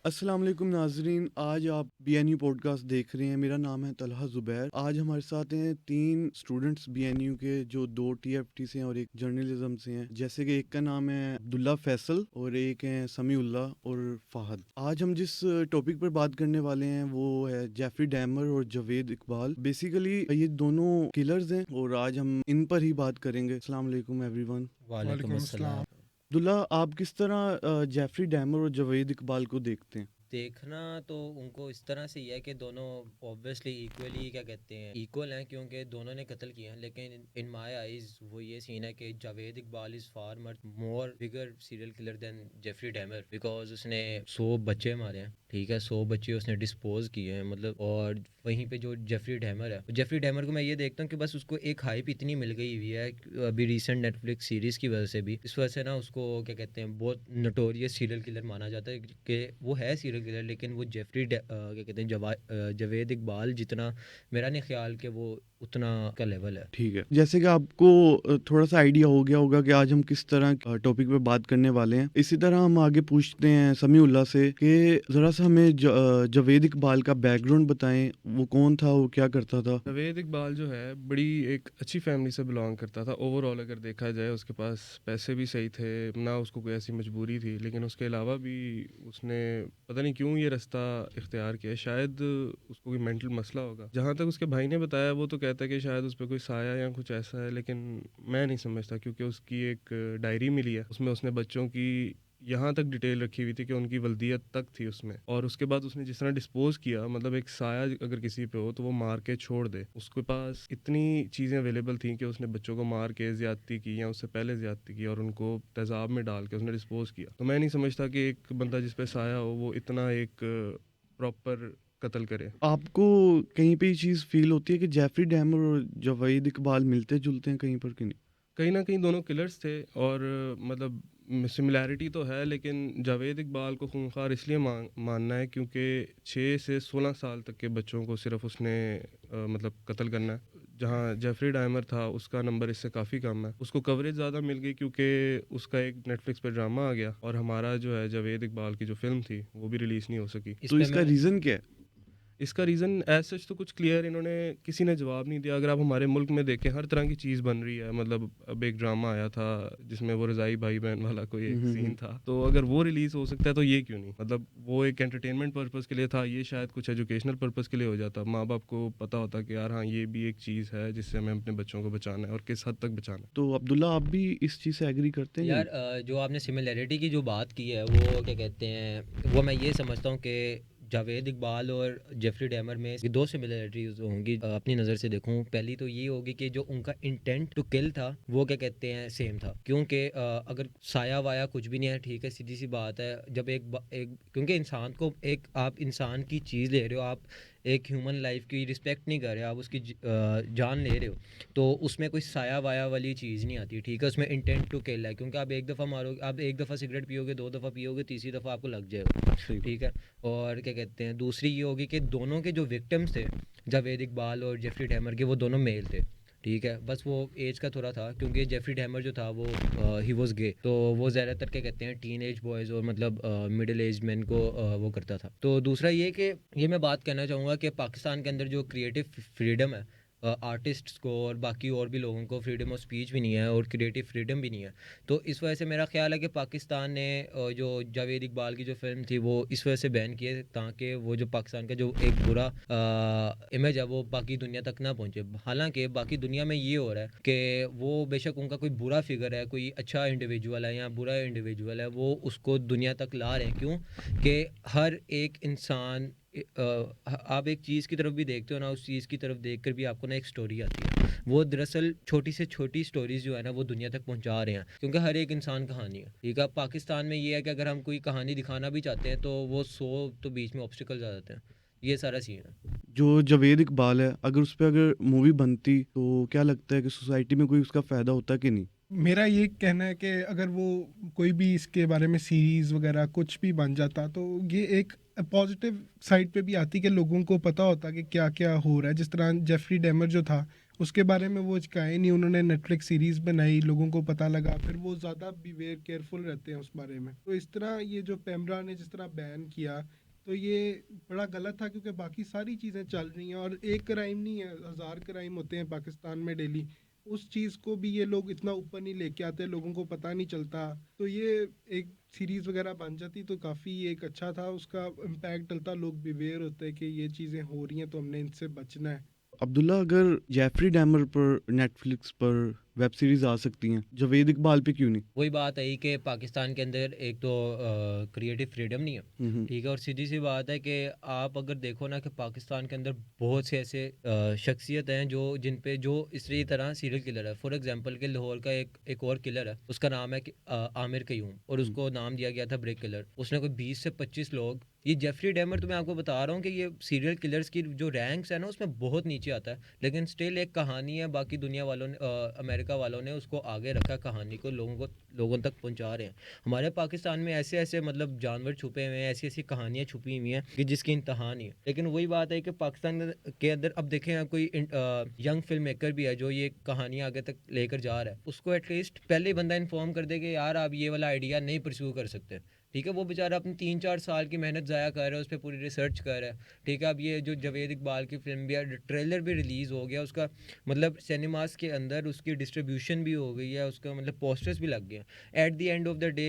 अस्सलाम वालेकुम नाजरीन, आज आप BNU पॉडकास्ट देख रहे हैं। मेरा नाम है तलहा ज़ुबैर। आज हमारे साथ हैं 3 स्टूडेंट्स BNU के, जो 2 TFT से हैं और एक जर्नलिज्म से हैं। जैसे कि एक का नाम है अब्दुल्ला फैसल और एक हैं समीउल्लाह और फ़हद। आज हम जिस टॉपिक पर बात करने वाले हैं वो है जेफरी डैमर और जावेद इकबाल। बेसिकली ये दोनों किलर्स हैं और आज हम इन पर ही बात करेंगे। अस्सलाम वालेकुम एवरीवन। वालेकुम वालेकुम अस्सलाम। अस्सलाम। अब्दुल्ला, आप किस तरह जेफरी डैमर और जावेद इकबाल को देखते हैं? देखना तो उनको इस तरह से ही है कि दोनों ऑब्वियसली इक्वली क्या कहते हैं इक्वल हैं, क्योंकि दोनों ने कत्ल किया है। लेकिन इन माय आइज वो ये सीन है कि Javed Iqbal is far much more bigger serial killer than Jeffrey Dahmer, because उसने 100 बच्चे मारे हैं। ठीक है, 100 बच्चे उसने डिस्पोज किए हैं, मतलब। और वहीं पे जो जेफरी डैमर है, जेफरी डैमर को मैं ये देखता हूँ कि बस उसको एक हाइप इतनी मिल गई हुई है अभी रिसेंट नेटफ्लिक्स सीरीज़ की वजह से भी। इस वजह से ना उसको क्या कहते हैं बहुत नोटोरियस सीरियल किलर माना जाता है कि वो है सीरियल किलर, लेकिन वो क्या कहते हैं जावेद इकबाल जितना मेरा नहीं ख्याल कि वो उतना का लेवल है। ठीक है, जैसे कि आपको थोड़ा सा आइडिया हो गया होगा कि आज हम किस तरह टॉपिक पे बात करने वाले हैं। इसी तरह हम आगे पूछते हैं समीउल्लाह से कि ज़रा सा हमें जावेद इकबाल का बैकग्राउंड बताएं। वो कौन था, वो क्या करता था? जावेद इकबाल जो है बड़ी एक अच्छी फैमिली से बिलोंग करता था। ओवरऑल अगर देखा जाए उसके पास पैसे भी सही थे, ना उसको कोई ऐसी मजबूरी थी, लेकिन उसके अलावा भी उसने पता नहीं क्यों ये रास्ता इख्तियार किया। शायद उसको कोई मेंटल मसला होगा। जहाँ तक उसके भाई ने बताया वो तो कहता है कि शायद उस पर कोई साया या कुछ ऐसा है, लेकिन मैं नहीं समझता, क्योंकि उसकी एक डायरी मिली है, उसमें उसने बच्चों की यहाँ तक डिटेल रखी हुई थी कि उनकी वल्दियत तक थी उसमें। और उसके बाद उसने जिस तरह डिस्पोज किया, मतलब एक साया अगर किसी पे हो तो वो मार के छोड़ दे। उसके पास इतनी चीज़ें अवेलेबल थी कि उसने बच्चों को मार के ज़्यादती की या उससे पहले ज़्यादती की और उनको तेज़ाब में डाल के उसने डिस्पोज किया। तो मैं नहीं समझता कि एक बंदा जिस पे साया हो वो इतना एक प्रॉपर कत्ल करे। आपको कहीं पे ये चीज़ फील होती है कि जेफरी डैमर और जावेद इकबाल मिलते जुलते हैं कहीं पर कि नहीं? कहीं न कहीं दोनों किलर्स थे और मतलब सिमिलैरिटी तो है, लेकिन जावेद इकबाल को खूंखार इसलिए मानना है क्योंकि 6 से 16 साल तक के बच्चों को सिर्फ उसने मतलब कत्ल करना है। जहाँ जेफरी डाइमर था उसका नंबर इससे काफ़ी कम है। उसको कवरेज ज़्यादा मिल गई क्योंकि उसका एक नेटफ्लिक्स पे ड्रामा आ गया और हमारा जो है जावेद इकबाल की जो फ़िल्म थी वो भी रिलीज़ नहीं हो सकी। इस तो पे इसका मैं रीज़न क्या है? इसका रीज़न एज़ सच तो कुछ क्लियर इन्होंने किसी ने जवाब नहीं दिया। अगर आप हमारे मुल्क में देखें हर तरह की चीज़ बन रही है। मतलब अब एक ड्रामा आया था जिसमें वो रज़ाई भाई-बहन वाला कोई हुँ, एक हुँ, सीन हुँ। था। तो अगर वो रिलीज़ हो सकता है तो ये क्यों नहीं? मतलब वो एक एंटरटेनमेंट पर्पज़ के लिए था, ये शायद कुछ एजुकेशनल पर्पज़ के लिए हो जाता। माँ-बाप को पता होता कि यार हाँ, ये भी एक चीज़ है जिससे हमें अपने बच्चों को बचाना है और किस हद तक बचाना है। तो अब्दुल्ला, आप भी इस चीज़ से एग्री करते हैं कि नहीं? यार जो आपने सिमिलैरिटी की जो बात की है वो क्या कहते हैं वो मैं ये समझता हूँ कि जावेद इकबाल और जेफरी डैमर में ये दो सिमिलैरिटीज होंगी। अपनी नज़र से देखूँ, पहली तो ये होगी कि जो उनका इंटेंट टू किल था वो क्या कहते हैं सेम था। क्योंकि अगर साया वाया कुछ भी नहीं है, ठीक है, सीधी सी बात है। जब एक क्योंकि इंसान को एक आप इंसान की चीज़ ले रहे हो, आप एक ह्यूमन लाइफ की रिस्पेक्ट नहीं कर रहे, आप उसकी जान ले रहे हो, तो उसमें कोई साया वाया वाली चीज़ नहीं आती। ठीक है, उसमें इंटेंट टू किल है, क्योंकि आप एक दफ़ा मारोगे, आप एक दफ़ा सिगरेट पियोगे, 2 दफ़ा पियोगे, तीसरी दफ़ा आपको लग जाएगा। सही बात। ठीक है। और क्या कहते हैं दूसरी ये होगी कि दोनों के जो विक्टिम्स थे, जावेद इकबाल और जेफरी डैमर के, वो दोनों मेल थे। ठीक है, बस वो एज का थोड़ा था, क्योंकि जेफरी डैमर जो था वो ही वॉज गे, तो वो ज़्यादातर क्या कहते हैं टीन एज बॉयज़ और मतलब मिडिल एज मैन को वो करता था। तो दूसरा ये कि ये मैं बात कहना चाहूँगा कि पाकिस्तान के अंदर जो क्रिएटिव फ्रीडम है, आर्टिस्ट्स को और बाकी और भी लोगों को फ्रीडम ऑफ स्पीच भी नहीं है और क्रिएटिव फ्रीडम भी नहीं है। तो इस वजह से मेरा ख्याल है कि पाकिस्तान ने जो जावेद इकबाल की जो फ़िल्म थी वो इस वजह से बैन की है, ताकि वो जो पाकिस्तान का जो एक बुरा इमेज है वो बाकी दुनिया तक ना पहुँचे। हालांकि बाकी दुनिया में ये हो रहा है कि वो बेशक उनका कोई बुरा फिगर है, कोई अच्छा इंडिविजुअल है या बुरा इंडिविजुअल है, वो उसको दुनिया तक ला रहे हैं। क्यों कि हर एक इंसान आप एक चीज़ की तरफ भी देखते हो ना, उस चीज़ की तरफ देखकर भी आपको ना एक स्टोरी आती है। वो दरअसल छोटी से छोटी स्टोरीज़ जो है ना वो दुनिया तक पहुंचा रहे हैं, क्योंकि हर एक इंसान कहानी है। ठीक है, पाकिस्तान में ये है कि अगर हम कोई कहानी दिखाना भी चाहते हैं तो वो 100 तो बीच में ऑब्स्टिकल्स आ जाते हैं। ये सारा सीन है। जो जावेद इकबाल है, अगर उस पे अगर मूवी बनती तो क्या लगता है कि सोसाइटी में कोई उसका फ़ायदा होता कि नहीं? मेरा ये कहना है कि अगर वो कोई भी इसके बारे में सीरीज़ वगैरह कुछ भी बन जाता तो ये एक पॉजिटिव साइड पे भी आती कि लोगों को पता होता कि क्या क्या हो रहा है। जिस तरह जेफरी डेमर जो था उसके बारे में वो हिचकाए नहीं, उन्होंने नेटफ्लिक्स सीरीज़ बनाई, लोगों को पता लगा, फिर वो ज़्यादा बिवेयर केयरफुल रहते हैं उस बारे में। तो इस तरह ये जो पेमरा ने जिस तरह बैन किया, तो ये बड़ा गलत था, क्योंकि बाकी सारी चीज़ें चल रही हैं और एक क्राइम नहीं है, हज़ार क्राइम होते हैं पाकिस्तान में डेली। उस चीज़ को भी ये लोग इतना ऊपर नहीं लेके आते, लोगों को पता नहीं चलता। तो ये एक सीरीज़ वगैरह बन जाती तो काफ़ी एक अच्छा था, उसका इम्पैक्ट डलता, लोग बिवेयर होते कि ये चीज़ें हो रही हैं तो हमने इनसे बचना है। अब्दुल्ला, अगर जेफरी डैमर पर नेटफ्लिक्स पर वेब सीरीज आ सकती हैं, जावेद इकबाल पे क्यों नहीं? वही बात आई कि पाकिस्तान के अंदर एक तो क्रिएटिव फ्रीडम नहीं है, हम्म। ठीक है। और सीधी सी बात है कि आप अगर देखो ना कि पाकिस्तान के अंदर बहुत से ऐसे शख्सियत हैं जो जिन पे जो इसी तरह सीरियल किलर है। फॉर एग्जांपल के लाहौर का एक और किलर है, उसका नाम है आमिर कयूम, और हम्म। उसको नाम दिया गया था ब्रेक किलर। उसने कोई 20 से 25 लोग, ये जेफरी डेमर, तो मैं आपको बता रहा हूँ कि ये सीरियल किलर्स की जो रैंक्स है ना उसमें बहुत नीचे आता है, लेकिन स्टिल एक कहानी है। बाकी दुनिया वालों ने अमेरिका वालों ने उसको आगे रखा, कहानी को लोगों तक पहुंचा रहे हैं। हमारे पाकिस्तान में ऐसे ऐसे मतलब जानवर छुपे हुए हैं, ऐसी ऐसी कहानियाँ छुपी हुई हैं कि जिसकी इंतहा नहीं है। लेकिन वही बात है कि पाकिस्तान के अंदर अब देखें, कोई यंग फिल्म मेकर भी है जो ये कहानियाँ आगे तक लेकर जा रहा है, उसको एटलीस्ट पहले ही बंदा इन्फॉर्म कर दे कि यार आप ये वाला आइडिया नहीं परस्यू कर सकते, ठीक है। वो बेचारा अपनी 3-4 साल की मेहनत ज़ाया कर रहा है, उस पर पूरी रिसर्च कर रहा है, ठीक है। अब ये जो जावेद इकबाल की फिल्म भी है, ट्रेलर भी रिलीज़ हो गया उसका, मतलब सिनेमास के अंदर उसकी डिस्ट्रीब्यूशन भी हो गई है, उसका मतलब पोस्टर्स भी लग गए हैं। At the end of the day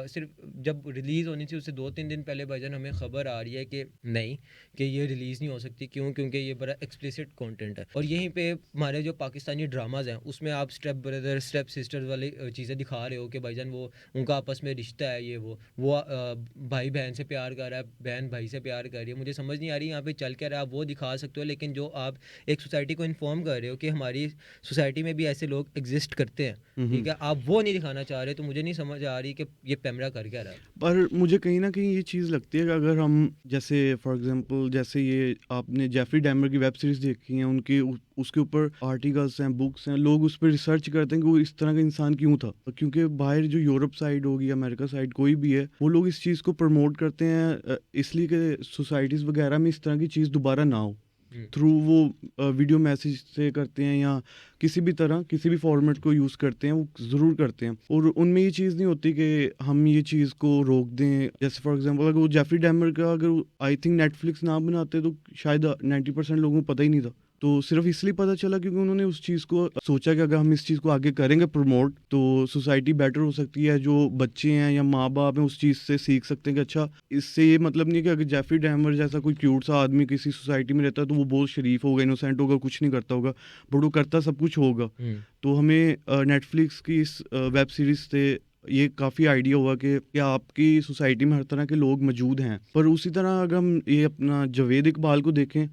सिर्फ जब रिलीज़ होनी थी उससे 2-3 दिन पहले भाईजान हमें ख़बर आ रही है कि नहीं, कि ये रिलीज़ नहीं हो सकती। क्यों? क्योंकि ये बड़ा एक्सप्लिसिट कंटेंट है। और यहीं पे हमारे जो पाकिस्तानी ड्रामाज़ हैं उसमें आप स्टेप ब्रदर स्टेप सिस्टर वाली चीज़ें दिखा रहे हो कि भाईजान वो उनका आपस में रिश्ता है, ये वो भाई बहन से प्यार कर रहा है, बहन भाई से प्यार कर रही है। मुझे समझ नहीं आ रही यहाँ पे चल क्या रहा है। आप वो दिखा सकते हो, लेकिन जो आप एक सोसाइटी को इन्फॉर्म कर रहे हो कि हमारी सोसाइटी में भी ऐसे लोग एग्जिस्ट करते हैं, हम्म। ठीक है, आप वो नहीं दिखाना चाह रहे, तो मुझे नहीं समझ आ रही कि ये पैमरा कर क्या रहा है। पर मुझे कहीं न कहीं ये चीज़ लगती है कि अगर हम, जैसे फॉर एग्ज़ाम्पल, जैसे ये आपने जेफरी डैमर की वेब सीरीज़ देखी है, उनके उसके ऊपर आर्टिकल्स हैं, बुक्स हैं, लोग उस पे रिसर्च करते हैं कि वो इस तरह का इंसान क्यों था। क्योंकि बाहर जो यूरोप साइड होगी, अमेरिका साइड कोई भी है, वो लोग इस चीज़ को प्रमोट करते हैं इसलिए कि सोसाइटीज़ वगैरह में इस तरह की चीज़ दोबारा ना हो। हम्म। थ्रू वो वीडियो मैसेज से करते हैं या किसी भी तरह किसी भी फॉर्मेट को यूज़ करते हैं, वो ज़रूर करते हैं। और उनमें ये चीज़ नहीं होती कि हम ये चीज़ को रोक दें। जैसे फॉर एग्जांपल, अगर वो जेफरी डैमर का अगर आई थिंक नेटफ्लिक्स ना बनाते तो शायद 90% लोगों को पता ही नहीं था। तो सिर्फ इसलिए पता चला क्योंकि उन्होंने उस चीज़ को सोचा कि अगर हम इस चीज़ को आगे करेंगे प्रमोट, तो सोसाइटी बेटर हो सकती है। जो बच्चे हैं या माँ बाप हैं उस चीज़ से सीख सकते हैं कि अच्छा, इससे ये मतलब नहीं है कि अगर जेफरी डैमर जैसा कोई क्यूट सा आदमी किसी सोसाइटी में रहता है तो वो बहुत शरीफ होगा, इनोसेंट होगा, कुछ नहीं करता होगा, बट वो करता सब कुछ होगा। हम्म। तो हमें नेटफ्लिक्स की इस वेब सीरीज़ से ये काफ़ी आइडिया हुआ कि आपकी सोसाइटी में हर तरह के लोग मौजूद हैं। पर उसी तरह अगर हम ये अपना जावेद इकबाल को देखें,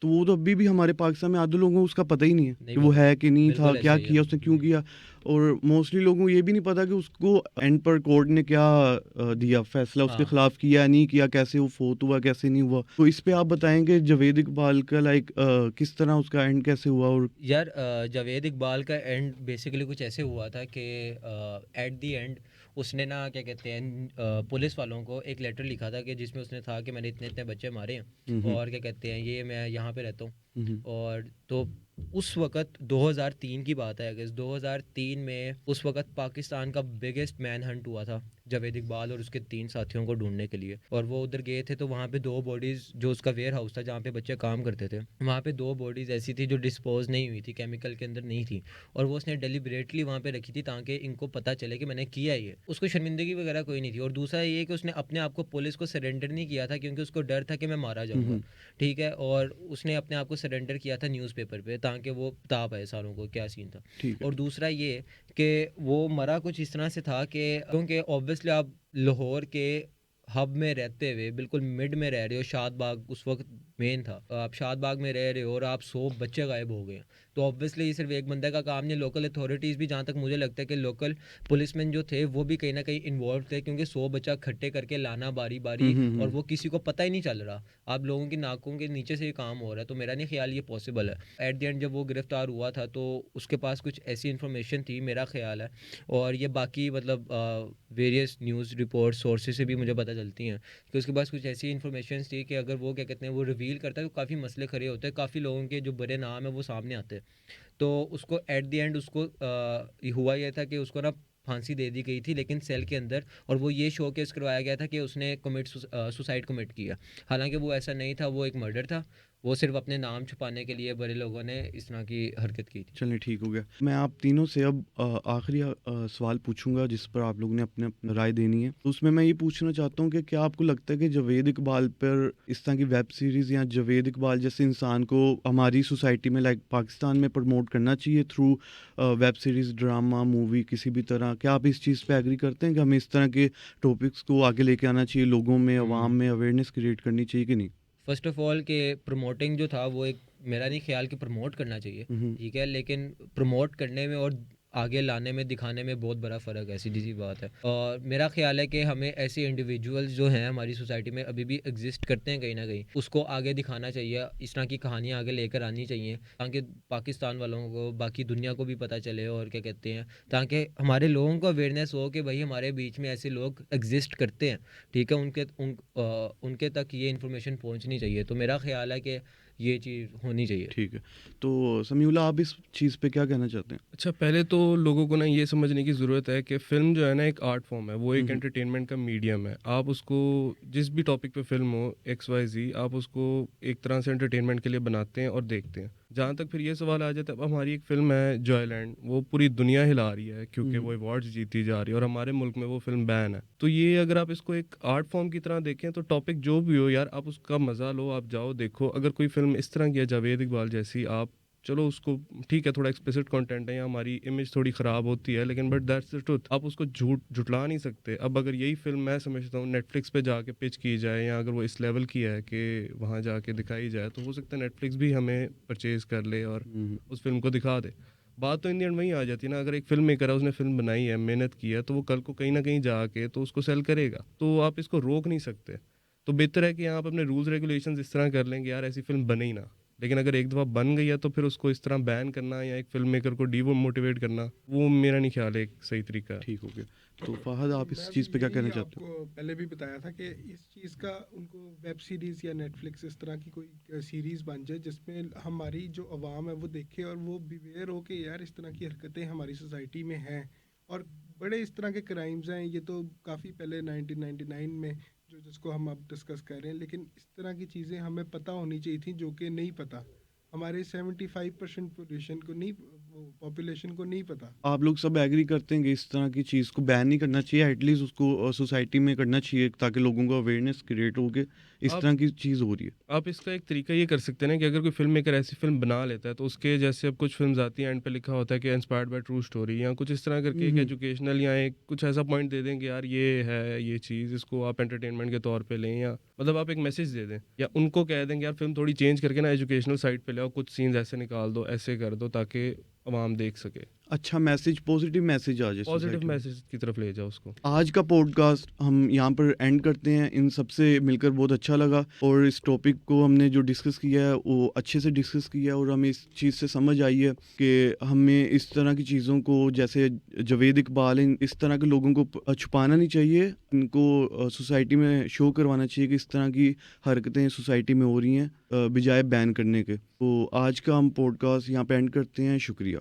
तो वो तो अभी भी हमारे पाकिस्तान में आधे लोगों को उसका पता ही नहीं है नहीं कि वो पता, है कि नहीं था, बिल्कुल ऐसा क्या ही है। किया उसने, क्यों किया। और मोस्टली लोगों को ये भी नहीं पता कि उसको एंड पर कोर्ट ने क्या दिया फैसला, उसके हाँ खिलाफ किया नहीं किया, कैसे वो फोत हुआ, कैसे नहीं हुआ। तो इस पे आप बताएंगे जावेद इकबाल का लाइक किस तरह उसका एंड कैसे हुआ? और यार, जावेद इकबाल का एंड बेसिकली कुछ ऐसे हुआ था कि एट द एंड उसने ना क्या कहते हैं पुलिस वालों को एक लेटर लिखा था कि जिसमें उसने था कि मैंने इतने इतने बच्चे मारे हैं, हम्म। और क्या कहते हैं ये मैं यहाँ पे रहता हूँ। हम्म। और तो उस वक़्त 2003 की बात है, अगस्त 2003 में उस वक़्त पाकिस्तान का बिगेस्ट मैन हंट हुआ था जावेद इकबाल और उसके 3 साथियों को ढूंढने के लिए। और वो उधर गए थे, तो वहाँ पे 2 बॉडीज़, जो उसका वेयर हाउस था जहाँ पे बच्चे काम करते थे, वहाँ पे 2 बॉडीज़ ऐसी थी जो डिस्पोज नहीं हुई थी, केमिकल के अंदर नहीं थी, और वो उसने डेलिबरेटली वहाँ पे रखी थी ताकि इनको पता चले कि मैंने किया ये। उसको शर्मिंदगी वगैरह कोई नहीं थी। और दूसरा ये कि उसने अपने आप को पुलिस को सरेंडर नहीं किया था क्योंकि उसको डर था कि मैं मारा जाऊँगा, हम्म। ठीक है। और उसने अपने आप को सरेंडर किया था न्यूज़पेपर पे ताकि वो बता पाए सारों को क्या सीन था। ठीक है। और दूसरा ये कि वो मरा कुछ इस तरह से था कि क्योंकि ऑब्वियसली आप लाहौर के हब में रहते हुए बिल्कुल मिड में रह रहे हो, शाद बाग उस वक्त मेन था, आप शाद बाग में रह रहे हो और आप 100 बच्चे गायब हो गए, तो ऑब्वियसली ये सिर्फ एक बंदे का काम नहीं। लोकल अथॉरिटीज़ भी, जहाँ तक मुझे लगता है कि लोकल पुलिसमैन जो थे वो भी कहीं ना कहीं इन्वॉल्व थे, क्योंकि 100 बच्चा इकट्ठे करके लाना बारी बारी, और वो किसी को पता ही नहीं चल रहा, आप लोगों की नाकों के नीचे से ये काम हो रहा है। तो मेरा नहीं ख्याल ये पॉसिबल है। एट द एंड जब वो गिरफ्तार हुआ था तो उसके पास कुछ ऐसी इन्फॉर्मेशन थी, मेरा ख्याल है, और ये बाकी मतलब वेरियस न्यूज़ रिपोर्ट सोर्सेज से भी मुझे पता चलती हैं कि उसके पास कुछ ऐसी इन्फॉर्मेशन थी कि अगर वो क्या कहते हैं वो रिवील करता है तो काफ़ी मसले खड़े होते हैं, काफ़ी लोगों के जो बड़े नाम है वो सामने आते हैं। तो उसको एट द एंड उसको हुआ ये था कि उसको ना फांसी दे दी गई थी लेकिन सेल के अंदर, और वो ये शोकेस करवाया गया था कि उसने सुसाइड कमिट किया। हालांकि वो ऐसा नहीं था, वो एक मर्डर था। वो सिर्फ अपने नाम छुपाने के लिए बड़े लोगों ने इस तरह की हरकत की थी। चलिए ठीक हो गया। मैं आप तीनों से अब आखिरी सवाल पूछूंगा जिस पर आप लोगों ने अपने अपनी राय देनी है। तो उसमें मैं ये पूछना चाहता हूँ कि क्या आपको लगता है कि जावेद इकबाल पर इस तरह की वेब सीरीज़ या जावेद इकबाल जैसे इंसान को हमारी सोसाइटी में लाइक पाकिस्तान में प्रमोट करना चाहिए through web series, drama, movie, किसी भी तरह? क्या आप इस चीज़ पे एग्री करते हैं कि हमें इस तरह के टॉपिक्स को आगे लेके आना चाहिए, लोगों में, अवाम में अवेयरनेस क्रिएट करनी चाहिए कि नहीं? फर्स्ट ऑफ ऑल के प्रमोटिंग जो था वो एक, मेरा नहीं ख्याल कि प्रमोट करना चाहिए, हम्म। ठीक है, लेकिन प्रमोट करने में और आगे लाने में, दिखाने में बहुत बड़ा फ़र्क है, सीधी सी बात है। और मेरा ख्याल है कि हमें ऐसे इंडिविजुअल्स जो हैं हमारी सोसाइटी में अभी भी एग्जिस्ट करते हैं कहीं ना कहीं, उसको आगे दिखाना चाहिए, इस तरह की कहानियाँ आगे लेकर आनी चाहिए ताकि पाकिस्तान वालों को, बाकी दुनिया को भी पता चले, और क्या कहते हैं, ताकि हमारे लोगों को अवेयरनेस हो कि भाई हमारे बीच में ऐसे लोग एग्जिस्ट करते हैं, ठीक है, उनके तक ये इन्फॉर्मेशन पहुंचनी चाहिए। तो मेरा ख्याल है कि ये चीज़ होनी चाहिए। ठीक है। तो समीउल्लाह, आप इस चीज़ पे क्या कहना चाहते हैं? अच्छा, पहले तो लोगों को ना ये समझने की ज़रूरत है कि फ़िल्म जो है ना एक आर्ट फॉर्म है, वो एक एंटरटेनमेंट का मीडियम है। आप उसको जिस भी टॉपिक पे फ़िल्म हो एक्स वाई ज़ी, आप उसको एक तरह से एंटरटेनमेंट के लिए बनाते हैं और देखते हैं। जहाँ तक फिर ये सवाल आ जाता है, अब हमारी एक फ़िल्म है जॉयलैंड, वो पूरी दुनिया हिला रही है क्योंकि वो अवार्ड्स जीती जा रही है और हमारे मुल्क में वो फ़िल्म बैन है। तो ये अगर आप इसको एक आर्ट फॉर्म की तरह देखें तो टॉपिक जो भी हो यार, आप उसका मज़ा लो, आप जाओ देखो। अगर कोई फ़िल्म इस तरह की है जावेद इकबाल जैसी, आप चलो उसको, ठीक है, थोड़ा एक्सप्लिसिट कंटेंट है या हमारी इमेज थोड़ी ख़राब होती है, लेकिन बट दैट्स द ट्रुथ, आप उसको झुटला नहीं सकते। अब अगर यही फिल्म मैं समझता हूँ नेटफ्लिक्स पे जाके पिच की जाए, या अगर वो इस लेवल की है कि वहाँ जाके दिखाई जाए, तो हो सकता है नेटफ्लिक्स भी हमें परचेज़ कर ले और उस फिल्म को दिखा दे। बात तो इन द एंड वहीं आ जाती है ना, अगर एक फिल्म मेकर है, उसने फिल्म बनाई है, मेहनत की है, तो वो कल को कहीं ना कहीं जाके तो उसको सेल करेगा, तो आप इसको रोक नहीं सकते। तो बेहतर है कि आप अपने रूल्स रेगुलेशंस इस तरह कर लेंगे यार, ऐसी फिल्म बने ही ना। लेकिन अगर एक दफ़ा बन गई है तो फिर उसको इस तरह बैन करना या एक फिल्म मेकर को डीमोटिवेट करना, वो मेरा नहीं ख्याल है एक सही तरीका है। ठीक हो गया। तो फ़हद, आप इस मैं चीज़ पे क्या यही कहना चाहते हैं? आपको पहले भी बताया था कि इस चीज़ का उनको वेब सीरीज़ या नेटफ्लिक्स इस तरह की कोई सीरीज़ बन जाए जिसमें हमारी जो आवाम है वो देखे और वो बिवेयर हो कि यार इस तरह की हरकतें हमारी सोसाइटी में हैं। और बड़े इस तरह के क्राइम्स हैं, ये तो काफ़ी पहले 1999 में जो जिसको हम अब डिस्कस कर रहे हैं, लेकिन इस तरह की चीज़ें हमें पता होनी चाहिए थी जो कि नहीं पता। हमारे 75% पॉपुलेशन को नहीं पता। आप लोग सब एग्री करते हैं कि इस तरह की चीज़ को बैन नहीं करना चाहिए, एटलीस्ट उसको सोसाइटी में करना चाहिए ताकि लोगों को अवेयरनेस क्रिएट हो के इस आप तरह की चीज़ हो रही है? आप इसका एक तरीका ये कर सकते हैं ना कि अगर कोई फिल्म मेकर ऐसी फिल्म बना लेता है, तो उसके जैसे अब कुछ फिल्म्स आती हैं, एंड पे लिखा होता है कि इंस्पायर्ड बाय ट्रू स्टोरी, या कुछ इस तरह करके एक एजुकेशनल या एक कुछ ऐसा पॉइंट दे दें कि यार ये है ये चीज़, इसको आप एंटरटेनमेंट के तौर पे लें, या मतलब आप एक मैसेज दे दें, या उनको कह दें कि यार फिल्म थोड़ी चेंज करके ना एजुकेशनल साइड पे ले आओ, कुछ सीन्स ऐसे निकाल दो, ऐसे कर दो, ताकि आवाम देख सके, अच्छा मैसेज, पॉजिटिव मैसेज आ जाए पॉजिटिव सोसाइटी में। मैसेज की तरफ ले जाओ उसको। आज का पॉडकास्ट हम यहाँ पर एंड करते हैं। इन सबसे मिलकर बहुत अच्छा लगा, और इस टॉपिक को हमने जो डिस्कस किया है वो अच्छे से डिस्कस किया है, और हमें इस चीज़ से समझ आई है कि हमें इस तरह की चीज़ों को, जैसे जावेद इकबाल, इस तरह के लोगों को छुपाना नहीं चाहिए, इनको सोसाइटी में शो करवाना चाहिए कि इस तरह की हरकतें सोसाइटी में हो रही हैं, बजाय बैन करने के। तो आज का हम पॉडकास्ट यहाँ पे एंड करते हैं। शुक्रिया।